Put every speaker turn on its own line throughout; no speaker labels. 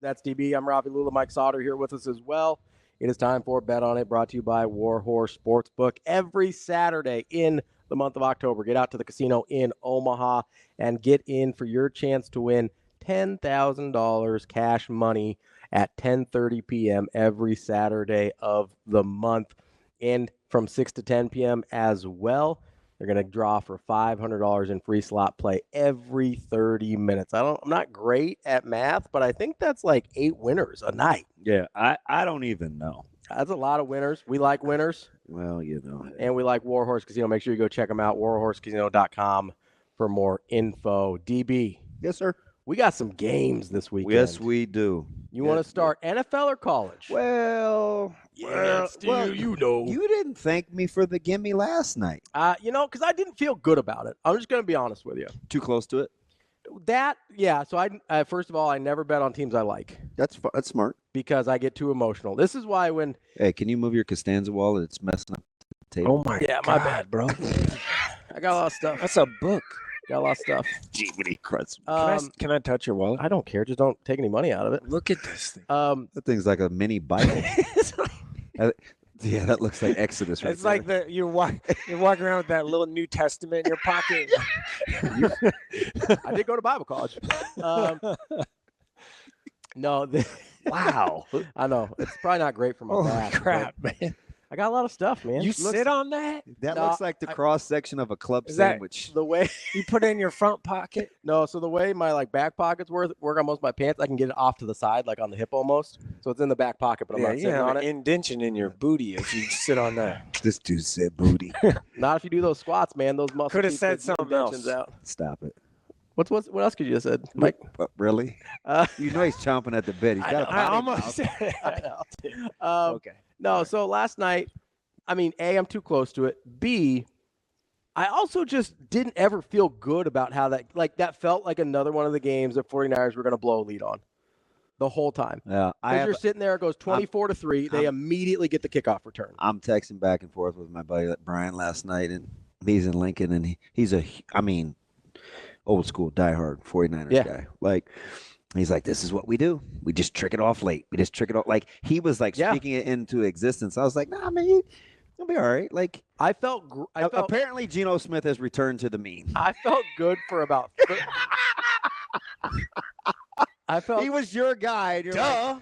That's DB. I'm Ravi Lula. Mike Sautter here with us as well. It is time for Bet On It, brought to you by Warhorse Sportsbook. Every Saturday in the month of October, get out to the casino in Omaha and get in for your chance to win $10,000 cash money at 10:30 p.m. every Saturday of the month, and from 6 to 10 p.m. as well. They're going to draw for $500 in free slot play every 30 minutes. I'm not great at math, but I think that's like 8 winners a night.
Yeah, I don't even know.
That's a lot of winners. We like winners.
Well,
And we like Warhorse Casino. Make sure you go check them out, warhorsecasino.com for more info. DB.
Yes, sir.
We got some games this weekend.
Yes, we do.
You want to start NFL or college?
Well,
you know.
You didn't thank me for the gimme last night.
Because I didn't feel good about it. I'm just going to be honest with you.
Too close to it?
So I first of all, I never bet on teams I like.
That's smart.
Because I get too emotional. This is why when...
Hey, can you move your Costanza wallet? It's messing up the table.
Oh, my God.
My bad, bro. I got a lot of stuff.
That's a book.
Got a lot of stuff.
Gee, Christ.
Can I touch your wallet?
I don't care. Just don't take any money out of it.
Look at this thing.
That thing's like a mini Bible. Yeah, that looks like Exodus right
It's like you're walking around with that little New Testament in your pocket.
I did go to Bible college. No.
Wow.
I know. It's probably not great for my back.
Holy crap, man.
I got a lot of stuff, man.
You sit on that?
That looks like the cross section of a club
Is that
sandwich.
The way
you put it in your front pocket?
No, so the way my back pockets work on most of my pants, I can get it off to the side, like on the hip almost. So it's in the back pocket, but I'm not sitting on it.
Indention in your booty if you sit on that.
This dude said booty.
Not if you do those squats, man. Those muscles
could have
keep
said
the
something else.
indentions out.
Stop it.
What else could you have said, Mike?
Really? You know he's chomping at the bit. He's got
I almost said it.
I know.
Okay.
No, so last night, A, I'm too close to it. B, I also just didn't ever feel good about how that felt like another one of the games that 49ers were going to blow a lead on the whole time.
Yeah,
Because you're sitting there, it goes 24-3. They immediately get the kickoff return.
I'm texting back and forth with my buddy Brian last night, and he's in Lincoln, and he's old school diehard 49ers guy. Like, he's like, this is what we do. We just trick it off late. We just trick it off. Like, he was like speaking it into existence. I was like, nah, man, you'll be all right. Like,
I felt
apparently Geno Smith has returned to the mean.
I felt good for about.
He was your guy. And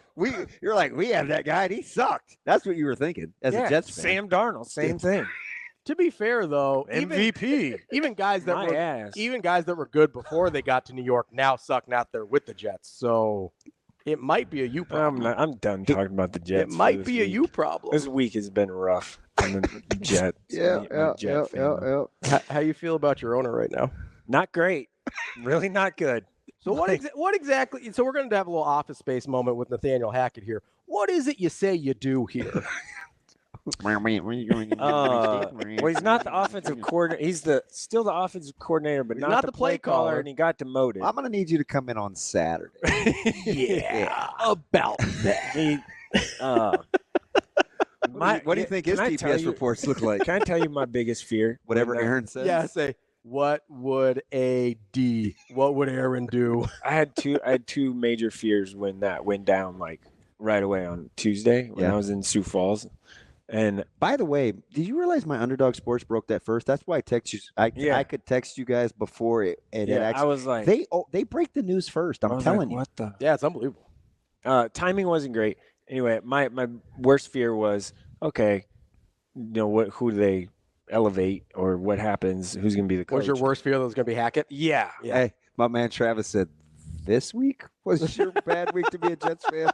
you're like, we have that guy, and he sucked. That's what you were thinking as a Jets fan.
Sam Darnold, same thing.
To be fair, though,
MVP.
even guys that were good before they got to New York now suck now they're with the Jets. So it might be a you problem.
I'm done talking about the Jets.
It might be a you problem.
This week has been rough on the Jets.
How you feel about your owner right now?
Not great. Really not good.
So what exactly? So we're going to have a little Office Space moment with Nathaniel Hackett here. What is it you say you do here?
Well, he's not the offensive coordinator. He's still the offensive coordinator, but not the play caller, and he got demoted.
I'm going to need you to come in on Saturday.
About that.
What do you think his TPS reports look like?
Can I tell you my biggest fear?
Whatever Aaron says?
Yeah, say, what would Aaron do?
I had two major fears when that went down, like, right away on Tuesday when I was in Sioux Falls. And
by the way, did you realize my Underdog Sports broke that first? That's why I text you. I could text you guys before it. And it actually,
I was like,
they break the news first. I'm telling you.
What the?
Yeah, it's unbelievable.
Timing wasn't great. Anyway, my worst fear was, okay, who do they elevate or what happens? Who's going to be the coach?
Was your worst fear that was going to be Hackett?
Yeah.
Hey, my man Travis said, this week was your bad week to be a Jets fan.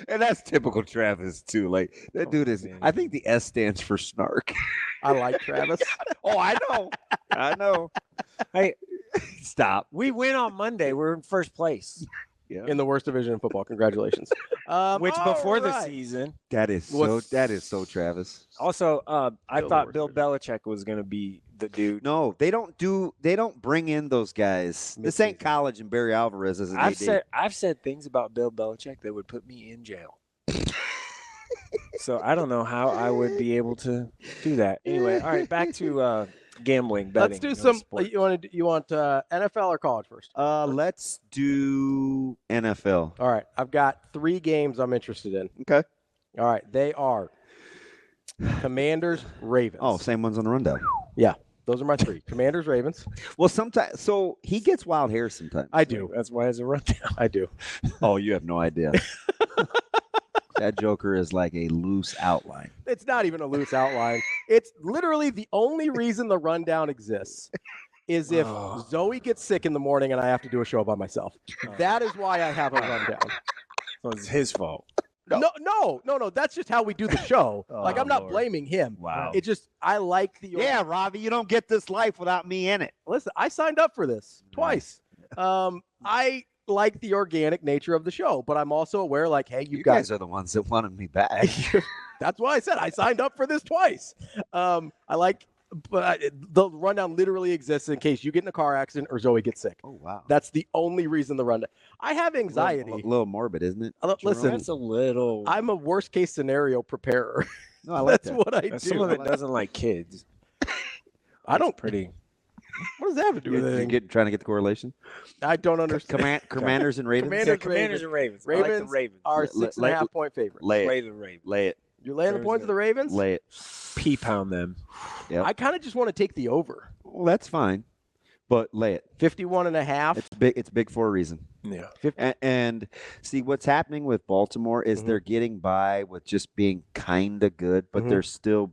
And that's typical Travis, too. Like, that dude is – I think the S stands for snark.
I like Travis.
I know.
Hey,
stop.
We win on Monday. We're in first place.
Yeah.
In the worst division in football. Congratulations.
Which before the season.
That is so Travis.
Also, I thought Bill Belichick was going to be the dude.
No, they don't bring in those guys. This ain't college and Barry Alvarez as an AD.
I've said things about Bill Belichick that would put me in jail. So I don't know how I would be able to do that. Anyway, all right, back to gambling, betting.
Let's do some.
Sport.
You want NFL or college first?
Let's do NFL.
All right. I've got 3 games I'm interested in.
Okay.
All right. They are Commanders, Ravens.
Oh, same ones on the rundown.
Yeah. Those are my 3. Commanders, Ravens.
Well, sometimes. So he gets wild hair sometimes.
I do.
That's why it's a rundown.
I do.
Oh, you have no idea. That joker is like a loose outline.
It's not even a loose outline. It's literally the only reason the rundown exists is if Zoe gets sick in the morning and I have to do a show by myself. That is why I have a rundown.
So it's his fault.
No. That's just how we do the show. I'm not
Lord.
blaming him.
Wow.
It just, I like the.
Yeah, Ravi, you don't get this life without me in it.
Listen, I signed up for this twice. I like the organic nature of the show, but I'm also aware, like, hey,
You guys are the ones that wanted me back.
That's why I said I signed up for this twice. But the rundown literally exists in case you get in a car accident or Zoe gets sick.
Oh, wow.
That's the only reason the rundown. I have anxiety.
A little morbid, isn't it?
Listen,
That's a little.
I'm a worst case scenario preparer.
No, I like
That's
that.
what I do.
Some of it doesn't like kids.
I don't.
Pretty.
What does that have to do with
You're
anything?
trying to get the correlation?
I don't understand.
Commanders and Ravens?
Commanders,
and Ravens. I
Ravens
like the Ravens.
are
Lay-
6.5 point favorites.
Lay
Play
it.
the Ravens.
Lay it.
You're laying the
There's
points of the Ravens?
Lay it.
Pea pound them.
Yep.
I kind of just want to take the over.
Well, that's fine. But lay it.
51.5.
It's big. It's big for a reason.
Yeah.
And see, what's happening with Baltimore is they're getting by with just being kind of good, but they're still.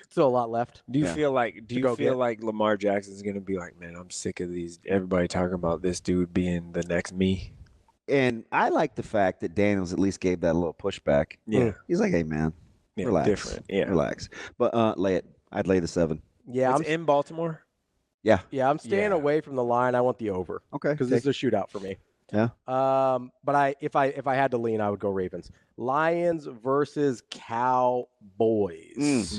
Still a lot left.
Do you
Yeah.
feel like
go get.
like Lamar Jackson's gonna be like, man, I'm sick of everybody talking about this dude being the next me?
And I like the fact that Daniels at least gave that a little pushback.
Yeah.
He's like, hey, man,
Yeah,
relax.
different. Yeah.
Relax. But lay it. I'd lay the 7.
Yeah,
It's in Baltimore.
Yeah.
I'm staying
Yeah.
away from the line. I want the over
Okay.
because this is a shootout for me.
Yeah.
But if I had to lean, I would go Ravens. Lions versus Cowboys.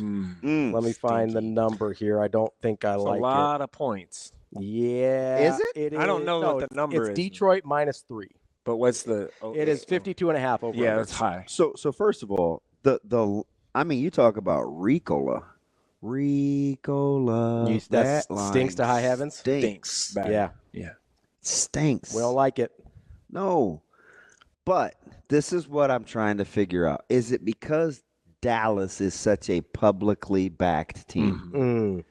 Let me find the
Stinky.
number here. I don't think I
It's
like
a lot of points.
it. Yeah.
Is it?
I don't know what the number
It's
is.
Detroit -3.
But what's the?
It is 52.5 over.
Yeah,
under.
that's high.
So first of all, you talk about Ricola.
That
line
stinks to high heavens.
Stinks.
Bad.
Yeah,
Yeah.
Stinks.
we don't like it.
No. But this is what I'm trying to figure out. Is it because Dallas is such a publicly backed team?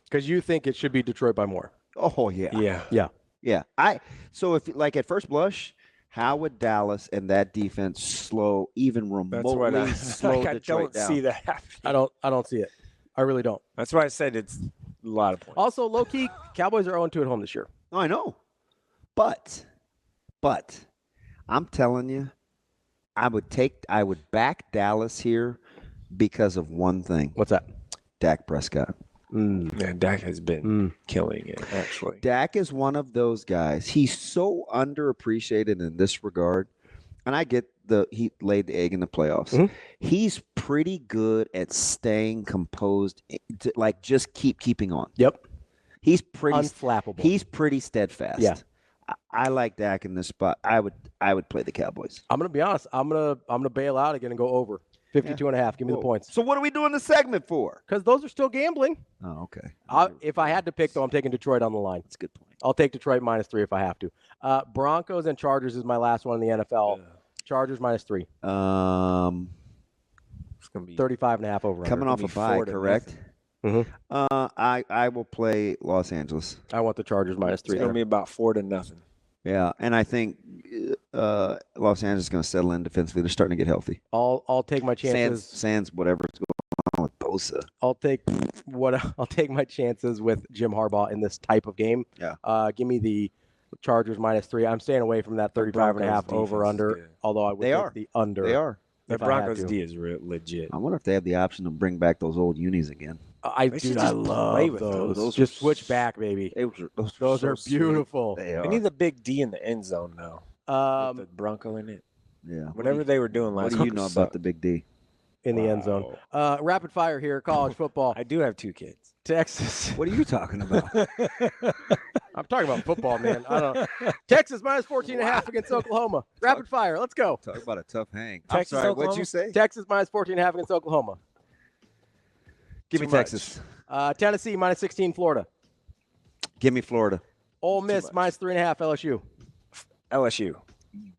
Because you think it should be Detroit by more.
Oh, yeah.
Yeah.
Yeah. So if like at first blush, how would Dallas and that defense slow even
That's what
remotely slow
I
Detroit
don't
down?
see that happening.
I don't see it. I really don't.
That's why I said it's a lot of points.
Also, low key, Cowboys are 0-2 at home this year.
No, I know. But I'm telling you, I would back Dallas here because of one thing.
What's that?
Dak Prescott.
Man, Dak has been killing it, actually.
Dak is one of those guys. He's so underappreciated in this regard. And I get he laid the egg in the playoffs. He's pretty good at staying composed, like just keeping on.
Yep.
He's pretty
Unflappable.
He's pretty steadfast.
Yeah.
I like Dak in this spot. I would play the Cowboys.
I'm gonna be honest. I'm gonna bail out again and go over 52.5. Give me the points.
So what are we doing the segment for?
Because those are still gambling.
Oh, okay.
If I had to pick, though, I'm taking Detroit on the line.
That's a good point.
I'll take Detroit -3 if I have to. Broncos and Chargers is my last one in the NFL. Chargers -3.
It's going to be
35.5 over.
Coming off a bye,
4 to
correct? I will play Los Angeles.
I want the Chargers -3.
It's going to be about 4-0.
Yeah, and I think Los Angeles is going to settle in defensively. They're starting to get healthy.
I'll take my chances.
Sans whatever's going on with Bosa.
I'll take my chances with Jim Harbaugh in this type of game.
Yeah.
Give me the Chargers -3. I'm staying away from that 35.5 over under. Although I would take the under.
They are.
The
if I had
Broncos
to.
D is legit.
I wonder if they have the option to bring back those old unis again.
I
They should
do. I
just
love
play with
those.
those.
Just switch back, baby. Those are beautiful.
They
They
are.
need the big D in the end zone, though. With the Bronco in it.
Yeah.
Whatever they were doing last
What do you
week
know
sucked.
about the big D?
in the end zone. Rapid fire here, college football.
I do have 2 kids.
Texas.
What are you talking about?
I'm talking about football, man. I don't know. Texas -14.5 against Oklahoma. Rapid fire. Let's go.
Talk about a tough hang.
Texas,
I'm sorry,
Oklahoma?
what'd you say?
Texas -14.5 against Oklahoma.
Give me
Too much.
Texas.
Tennessee minus 16, Florida.
Give me Florida.
Ole Miss minus 3.5, LSU.
LSU.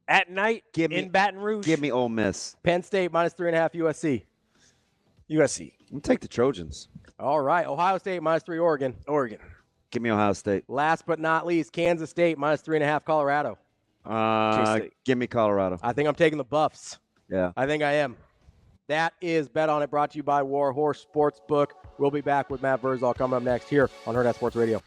At night in Baton Rouge.
Give me Ole Miss.
Penn State minus 3.5, USC.
USC.
I'm gonna take the Trojans.
All right. Ohio State minus 3, Oregon.
Oregon.
Give me Ohio State.
Last but not least, Kansas State minus 3.5, Colorado.
Give me Colorado.
I think I'm taking the Buffs.
Yeah.
I think I am. That is Bet On It, brought to you by War Horse Sportsbook. We'll be back with Matt Verzal coming up next here on Hurrdat Sports Radio.